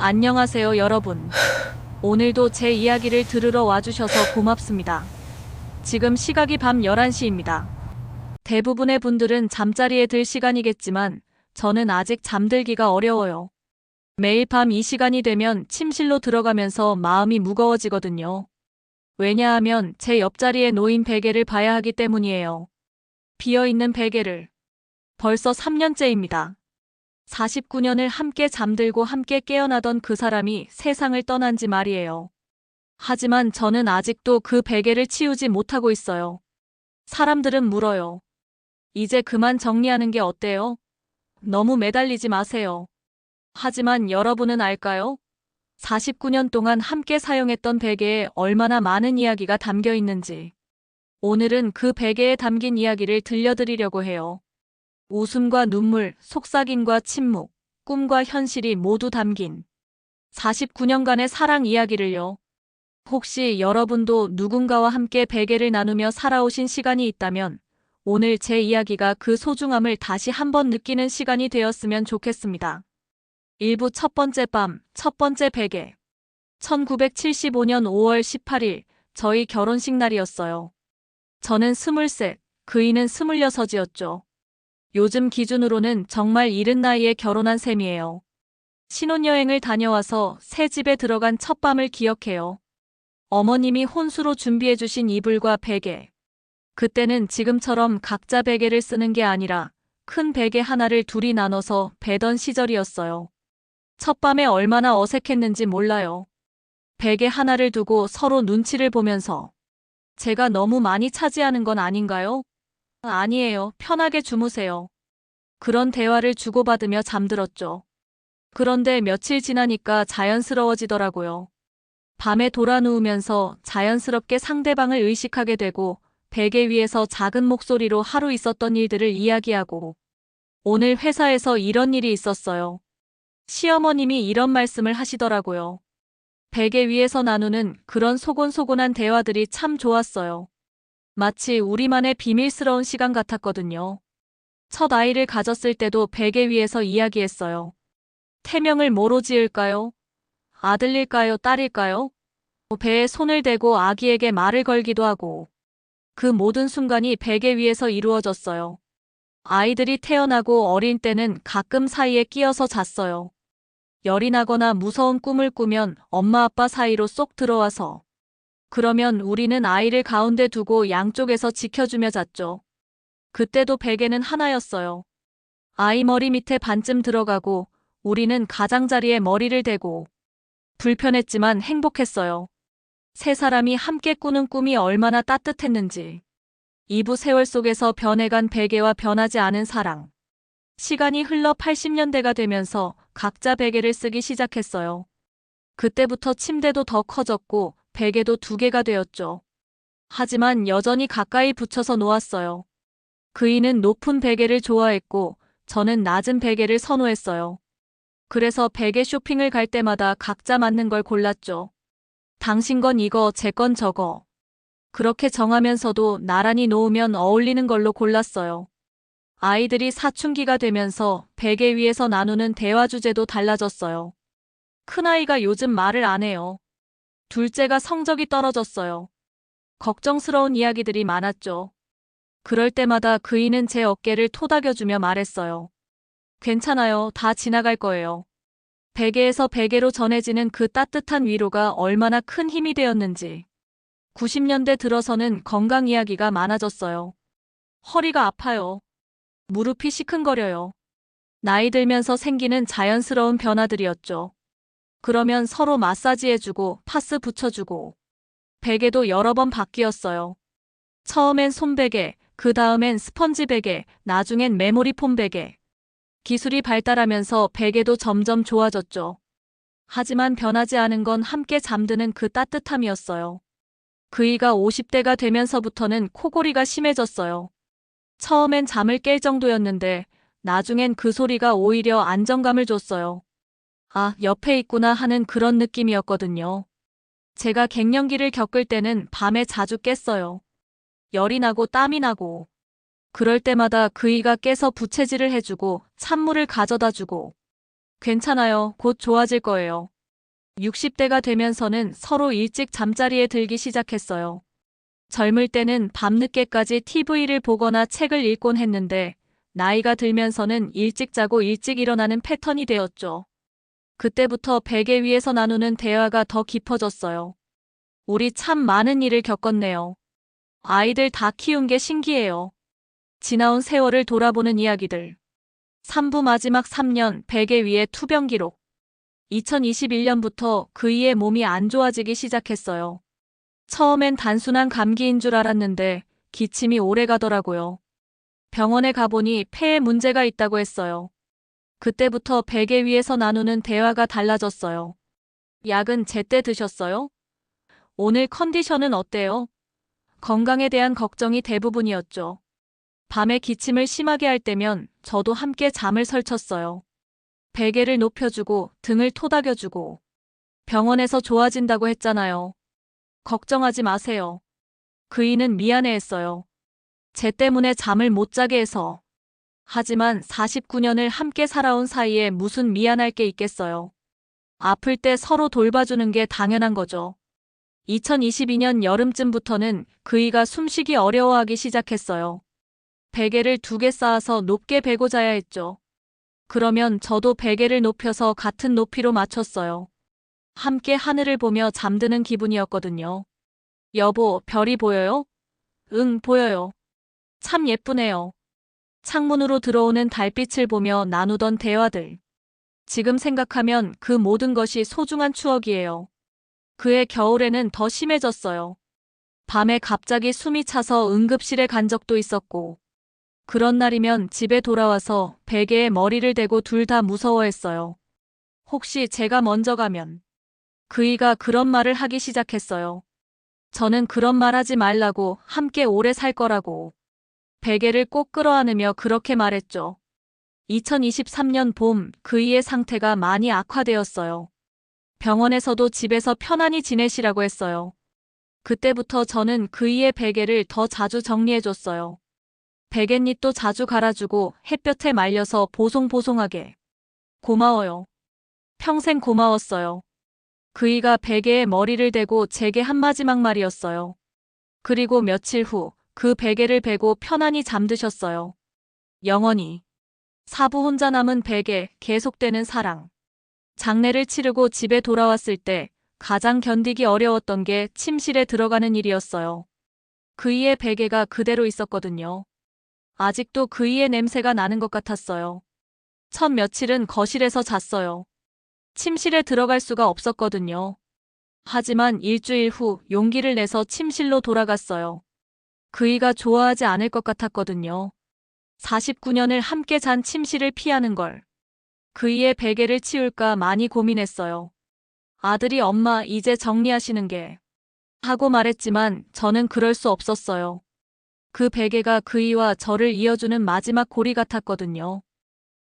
안녕하세요, 여러분. 오늘도 제 이야기를 들으러 와주셔서 고맙습니다. 지금 시각이 밤 11시입니다. 대부분의 분들은 잠자리에 들 시간이겠지만 저는 아직 잠들기가 어려워요. 매일 밤 이 시간이 되면 침실로 들어가면서 마음이 무거워지거든요. 왜냐하면 제 옆자리에 놓인 베개를 봐야 하기 때문이에요. 비어있는 베개를. 벌써 3년째입니다. 49년을 함께 잠들고 함께 깨어나던 그 사람이 세상을 떠난 지 말이에요. 하지만 저는 아직도 그 베개를 치우지 못하고 있어요. 사람들은 물어요. 이제 그만 정리하는 게 어때요? 너무 매달리지 마세요. 하지만 여러분은 알까요? 49년 동안 함께 사용했던 베개에 얼마나 많은 이야기가 담겨 있는지. 오늘은 그 베개에 담긴 이야기를 들려드리려고 해요. 웃음과 눈물, 속삭임과 침묵, 꿈과 현실이 모두 담긴 49년간의 사랑 이야기를요. 혹시 여러분도 누군가와 함께 베개를 나누며 살아오신 시간이 있다면 오늘 제 이야기가 그 소중함을 다시 한번 느끼는 시간이 되었으면 좋겠습니다. 1부 첫 번째 밤, 첫 번째 베개. 1975년 5월 18일, 저희 결혼식 날이었어요. 저는 23, 그이는 26이었죠. 요즘 기준으로는 정말 이른 나이에 결혼한 셈이에요. 신혼여행을 다녀와서 새 집에 들어간 첫 밤을 기억해요. 어머님이 혼수로 준비해주신 이불과 베개. 그때는 지금처럼 각자 베개를 쓰는 게 아니라 큰 베개 하나를 둘이 나눠서 베던 시절이었어요. 첫 밤에 얼마나 어색했는지 몰라요. 베개 하나를 두고 서로 눈치를 보면서 제가 너무 많이 차지하는 건 아닌가요? 아니에요. 편하게 주무세요. 그런 대화를 주고받으며 잠들었죠. 그런데 며칠 지나니까 자연스러워지더라고요. 밤에 돌아 누우면서 자연스럽게 상대방을 의식하게 되고 베개 위에서 작은 목소리로 하루 있었던 일들을 이야기하고 오늘 회사에서 이런 일이 있었어요. 시어머님이 이런 말씀을 하시더라고요. 베개 위에서 나누는 그런 소곤소곤한 대화들이 참 좋았어요. 마치 우리만의 비밀스러운 시간 같았거든요. 첫 아이를 가졌을 때도 베개 위에서 이야기했어요. 태명을 뭐로 지을까요? 아들일까요? 딸일까요? 배에 손을 대고 아기에게 말을 걸기도 하고 그 모든 순간이 베개 위에서 이루어졌어요. 아이들이 태어나고 어린 때는 가끔 사이에 끼어서 잤어요. 열이 나거나 무서운 꿈을 꾸면 엄마 아빠 사이로 쏙 들어와서 그러면 우리는 아이를 가운데 두고 양쪽에서 지켜주며 잤죠. 그때도 베개는 하나였어요. 아이 머리 밑에 반쯤 들어가고 우리는 가장자리에 머리를 대고 불편했지만 행복했어요. 세 사람이 함께 꾸는 꿈이 얼마나 따뜻했는지. 2부 세월 속에서 변해간 베개와 변하지 않은 사랑. 시간이 흘러 80년대가 되면서 각자 베개를 쓰기 시작했어요. 그때부터 침대도 더 커졌고 베개도 2개가 되었죠. 하지만 여전히 가까이 붙여서 놓았어요. 그이는 높은 베개를 좋아했고 저는 낮은 베개를 선호했어요. 그래서 베개 쇼핑을 갈 때마다 각자 맞는 걸 골랐죠. 당신 건 이거, 제 건 저거. 그렇게 정하면서도 나란히 놓으면 어울리는 걸로 골랐어요. 아이들이 사춘기가 되면서 베개 위에서 나누는 대화 주제도 달라졌어요. 큰아이가 요즘 말을 안 해요. 둘째가 성적이 떨어졌어요. 걱정스러운 이야기들이 많았죠. 그럴 때마다 그이는 제 어깨를 토닥여주며 말했어요. 괜찮아요. 다 지나갈 거예요. 베개에서 베개로 전해지는 그 따뜻한 위로가 얼마나 큰 힘이 되었는지. 90년대 들어서는 건강 이야기가 많아졌어요. 허리가 아파요. 무릎이 시큰거려요. 나이 들면서 생기는 자연스러운 변화들이었죠. 그러면 서로 마사지해주고 파스 붙여주고 베개도 여러 번 바뀌었어요. 처음엔 손베개, 그 다음엔 스펀지 베개, 나중엔 메모리 폼 베개. 기술이 발달하면서 베개도 점점 좋아졌죠. 하지만 변하지 않은 건 함께 잠드는 그 따뜻함이었어요. 그이가 50대가 되면서부터는 코골이가 심해졌어요. 처음엔 잠을 깰 정도였는데 나중엔 그 소리가 오히려 안정감을 줬어요. 아, 옆에 있구나 하는 그런 느낌이었거든요. 제가 갱년기를 겪을 때는 밤에 자주 깼어요. 열이 나고 땀이 나고. 그럴 때마다 그이가 깨서 부채질을 해주고 찬물을 가져다 주고 괜찮아요. 곧 좋아질 거예요. 60대가 되면서는 서로 일찍 잠자리에 들기 시작했어요. 젊을 때는 밤늦게까지 TV를 보거나 책을 읽곤 했는데 나이가 들면서는 일찍 자고 일찍 일어나는 패턴이 되었죠. 그때부터 베개 위에서 나누는 대화가 더 깊어졌어요. 우리 참 많은 일을 겪었네요. 아이들 다 키운 게 신기해요. 지나온 세월을 돌아보는 이야기들. 3부 마지막 3년 베개 위의 투병 기록. 2021년부터 그이의 몸이 안 좋아지기 시작했어요. 처음엔 단순한 감기인 줄 알았는데 기침이 오래 가더라고요. 병원에 가보니 폐에 문제가 있다고 했어요. 그때부터 베개 위에서 나누는 대화가 달라졌어요. 약은 제때 드셨어요? 오늘 컨디션은 어때요? 건강에 대한 걱정이 대부분이었죠. 밤에 기침을 심하게 할 때면 저도 함께 잠을 설쳤어요. 베개를 높여주고 등을 토닥여주고. 병원에서 좋아진다고 했잖아요. 걱정하지 마세요. 그이는 미안해했어요. 쟤 때문에 잠을 못 자게 해서. 하지만 49년을 함께 살아온 사이에 무슨 미안할 게 있겠어요. 아플 때 서로 돌봐주는 게 당연한 거죠. 2022년 여름쯤부터는 그이가 숨쉬기 어려워하기 시작했어요. 베개를 2개 쌓아서 높게 베고 자야 했죠. 그러면 저도 베개를 높여서 같은 높이로 맞췄어요. 함께 하늘을 보며 잠드는 기분이었거든요. 여보, 별이 보여요? 응, 보여요. 참 예쁘네요. 창문으로 들어오는 달빛을 보며 나누던 대화들. 지금 생각하면 그 모든 것이 소중한 추억이에요. 그해 겨울에는 더 심해졌어요. 밤에 갑자기 숨이 차서 응급실에 간 적도 있었고, 그런 날이면 집에 돌아와서 베개에 머리를 대고 둘 다 무서워했어요. 혹시 제가 먼저 가면. 그이가 그런 말을 하기 시작했어요. 저는 그런 말 하지 말라고, 함께 오래 살 거라고. 베개를 꼭 끌어안으며 그렇게 말했죠. 2023년 봄 그이의 상태가 많이 악화되었어요. 병원에서도 집에서 편안히 지내시라고 했어요. 그때부터 저는 그이의 베개를 더 자주 정리해줬어요. 베갯잎도 자주 갈아주고 햇볕에 말려서 보송보송하게. 고마워요. 평생 고마웠어요. 그이가 베개에 머리를 대고 제게 한 마지막 말이었어요. 그리고 며칠 후 그 베개를 베고 편안히 잠드셨어요. 영원히. 4부 혼자 남은 베개, 계속되는 사랑. 장례를 치르고 집에 돌아왔을 때 가장 견디기 어려웠던 게 침실에 들어가는 일이었어요. 그이의 베개가 그대로 있었거든요. 아직도 그이의 냄새가 나는 것 같았어요. 첫 며칠은 거실에서 잤어요. 침실에 들어갈 수가 없었거든요. 하지만 일주일 후 용기를 내서 침실로 돌아갔어요. 그이가 좋아하지 않을 것 같았거든요. 49년을 함께 잔 침실을 피하는 걸. 그이의 베개를 치울까 많이 고민했어요. 아들이 엄마 이제 정리하시는 게 하고 말했지만 저는 그럴 수 없었어요. 그 베개가 그이와 저를 이어주는 마지막 고리 같았거든요.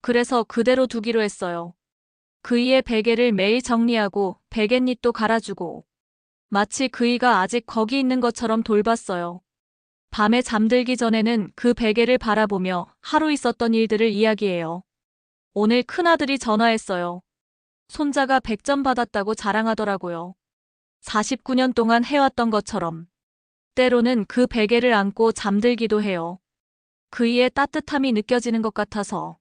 그래서 그대로 두기로 했어요. 그이의 베개를 매일 정리하고 베갯잎도 갈아주고 마치 그이가 아직 거기 있는 것처럼 돌봤어요. 밤에 잠들기 전에는 그 베개를 바라보며 하루 있었던 일들을 이야기해요. 오늘 큰아들이 전화했어요. 손자가 100점 받았다고 자랑하더라고요. 49년 동안 해왔던 것처럼. 때로는 그 베개를 안고 잠들기도 해요. 그이의 따뜻함이 느껴지는 것 같아서.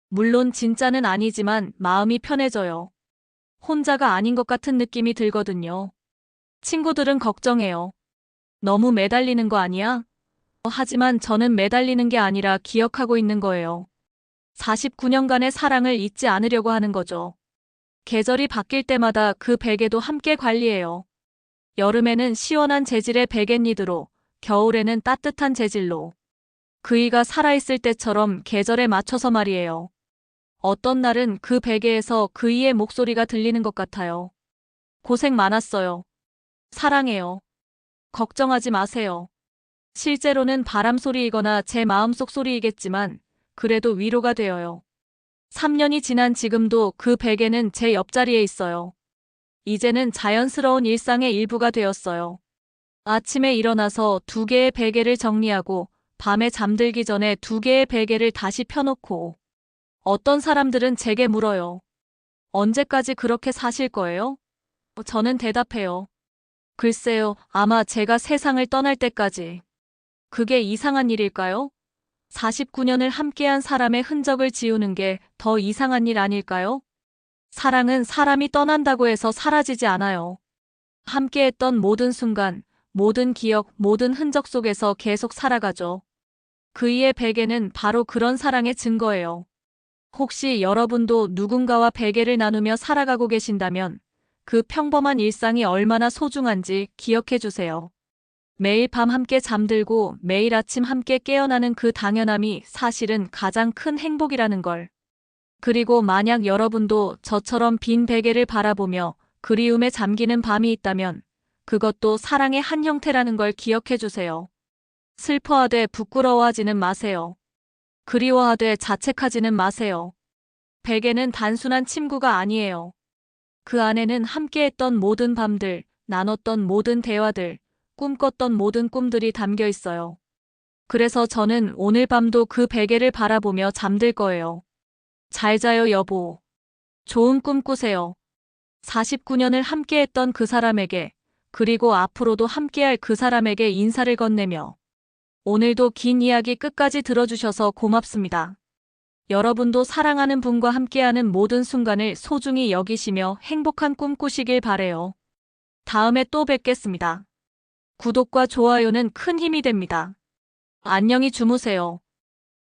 물론 진짜는 아니지만 마음이 편해져요. 혼자가 아닌 것 같은 느낌이 들거든요. 친구들은 걱정해요. 너무 매달리는 거 아니야? 하지만 저는 매달리는 게 아니라 기억하고 있는 거예요. 49년간의 사랑을 잊지 않으려고 하는 거죠. 계절이 바뀔 때마다 그 베개도 함께 관리해요. 여름에는 시원한 재질의 베갯니드로, 겨울에는 따뜻한 재질로. 그이가 살아있을 때처럼 계절에 맞춰서 말이에요. 어떤 날은 그 베개에서 그이의 목소리가 들리는 것 같아요. 고생 많았어요. 사랑해요. 걱정하지 마세요. 실제로는 바람 소리이거나 제 마음속 소리이겠지만 그래도 위로가 되어요. 3년이 지난 지금도 그 베개는 제 옆자리에 있어요. 이제는 자연스러운 일상의 일부가 되었어요. 아침에 일어나서 2개의 베개를 정리하고 밤에 잠들기 전에 2개의 베개를 다시 펴놓고 어떤 사람들은 제게 물어요. 언제까지 그렇게 사실 거예요? 저는 대답해요. 글쎄요, 아마 제가 세상을 떠날 때까지. 그게 이상한 일일까요? 49년을 함께한 사람의 흔적을 지우는 게 더 이상한 일 아닐까요? 사랑은 사람이 떠난다고 해서 사라지지 않아요. 함께했던 모든 순간, 모든 기억, 모든 흔적 속에서 계속 살아가죠. 그이의 베개는 바로 그런 사랑의 증거예요. 혹시 여러분도 누군가와 베개를 나누며 살아가고 계신다면 그 평범한 일상이 얼마나 소중한지 기억해 주세요. 매일 밤 함께 잠들고 매일 아침 함께 깨어나는 그 당연함이 사실은 가장 큰 행복이라는 걸. 그리고 만약 여러분도 저처럼 빈 베개를 바라보며 그리움에 잠기는 밤이 있다면 그것도 사랑의 한 형태라는 걸 기억해 주세요. 슬퍼하되 부끄러워하지는 마세요. 그리워하되 자책하지는 마세요. 베개는 단순한 침구가 아니에요. 그 안에는 함께했던 모든 밤들, 나눴던 모든 대화들, 꿈꿨던 모든 꿈들이 담겨 있어요. 그래서 저는 오늘 밤도 그 베개를 바라보며 잠들 거예요. 잘 자요, 여보. 좋은 꿈 꾸세요. 49년을 함께했던 그 사람에게, 그리고 앞으로도 함께할 그 사람에게 인사를 건네며 오늘도 긴 이야기 끝까지 들어주셔서 고맙습니다. 여러분도 사랑하는 분과 함께하는 모든 순간을 소중히 여기시며 행복한 꿈 꾸시길 바래요. 다음에 또 뵙겠습니다. 구독과 좋아요는 큰 힘이 됩니다. 안녕히 주무세요.